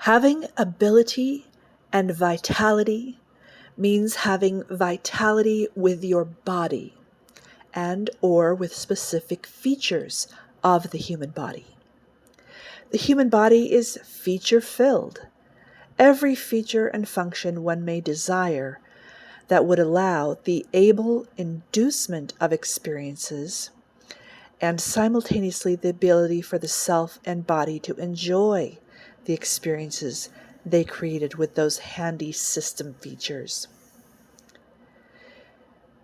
Having ability and vitality means having vitality with your body and or with specific features of the human body. The human body is feature-filled. Every feature and function one may desire that would allow the able inducement of experiences and simultaneously the ability for the self and body to enjoy the experiences they created with those handy system features.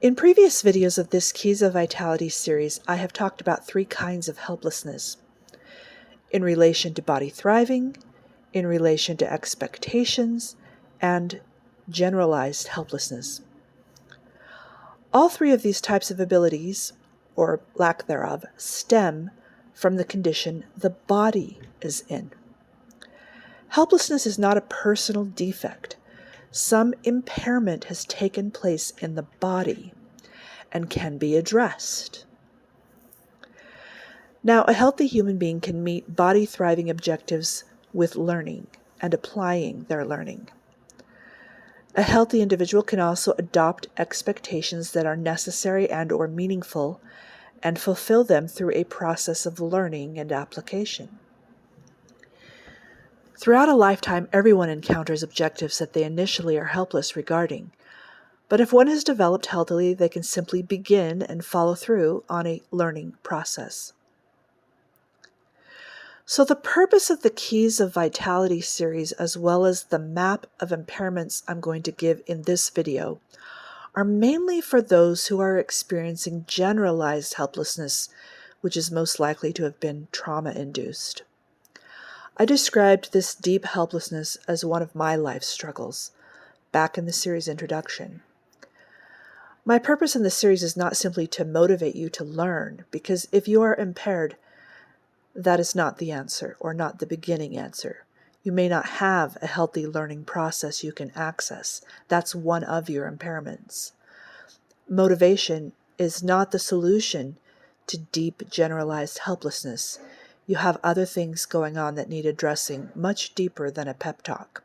In previous videos of this Keys of Vitality series, I have talked about 3 kinds of helplessness in relation to body thriving, in relation to expectations, and generalized helplessness. All 3 of these types of abilities, or lack thereof, stem from the condition the body is in. Helplessness is not a personal defect. Some impairment has taken place in the body and can be addressed. Now, a healthy human being can meet body thriving objectives with learning and applying their learning. A healthy individual can also adopt expectations that are necessary and or meaningful and fulfill them through a process of learning and application. Throughout a lifetime, everyone encounters objectives that they initially are helpless regarding. But if one has developed healthily, they can simply begin and follow through on a learning process. So the purpose of the Keys of Vitality series, as well as the map of impairments I'm going to give in this video, are mainly for those who are experiencing generalized helplessness, which is most likely to have been trauma-induced. I described this deep helplessness as one of my life struggles back in the series introduction. My purpose in this series is not simply to motivate you to learn, because if you are impaired, that is not the answer, or not the beginning answer. You may not have a healthy learning process you can access. That's one of your impairments. Motivation is not the solution to deep generalized helplessness. You have other things going on that need addressing much deeper than a pep talk.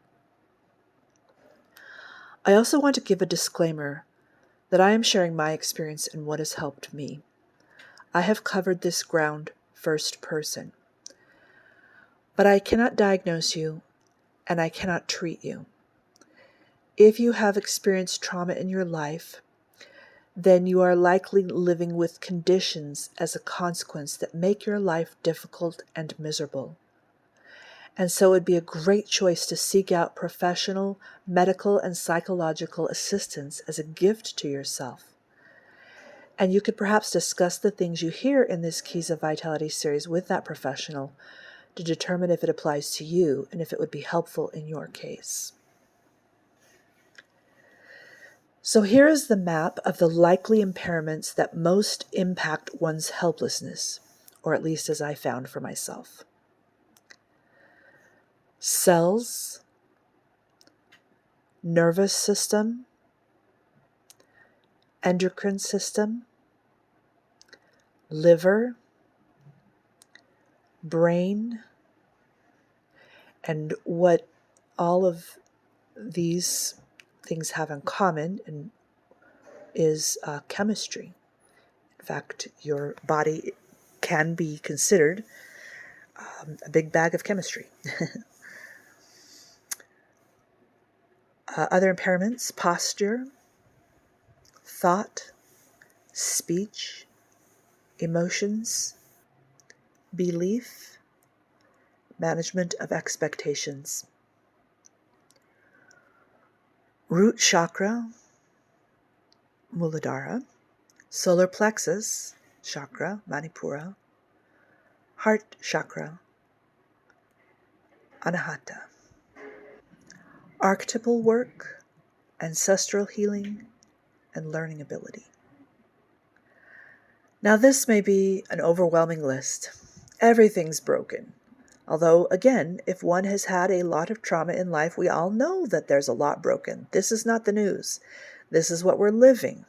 I also want to give a disclaimer that I am sharing my experience and what has helped me. I have covered this ground first person. But I cannot diagnose you, and I cannot treat you. If you have experienced trauma in your life, then you are likely living with conditions as a consequence that make your life difficult and miserable. And so it would be a great choice to seek out professional, medical, and psychological assistance as a gift to yourself. And you could perhaps discuss the things you hear in this Keys of Vitality series with that professional to determine if it applies to you and if it would be helpful in your case. So here is the map of the likely impairments that most impact one's helplessness, or at least as I found for myself. Cells, nervous system, endocrine system, liver, brain, and what all of these things have in common is chemistry. In fact, your body can be considered a big bag of chemistry. Other impairments: posture, thought, speech, emotions, belief, management of expectations. Root chakra, Muladhara, solar plexus chakra, Manipura, heart chakra, Anahata. Archetypal work, ancestral healing, and learning ability. Now this may be an overwhelming list. Everything's broken. Although, again, if one has had a lot of trauma in life, we all know that there's a lot broken. This is not the news. This is what we're living.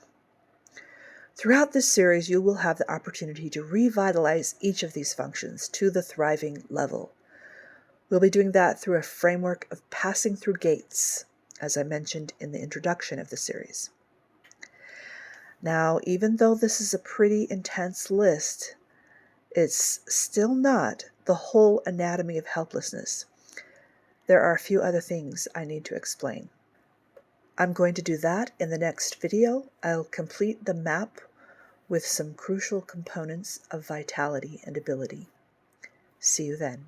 Throughout this series, you will have the opportunity to revitalize each of these functions to the thriving level. We'll be doing that through a framework of passing through gates, as I mentioned in the introduction of the series. Now, even though this is a pretty intense list, it's still not the whole anatomy of helplessness. There are a few other things I need to explain. I'm going to do that in the next video. I'll complete the map with some crucial components of vitality and ability. See you then.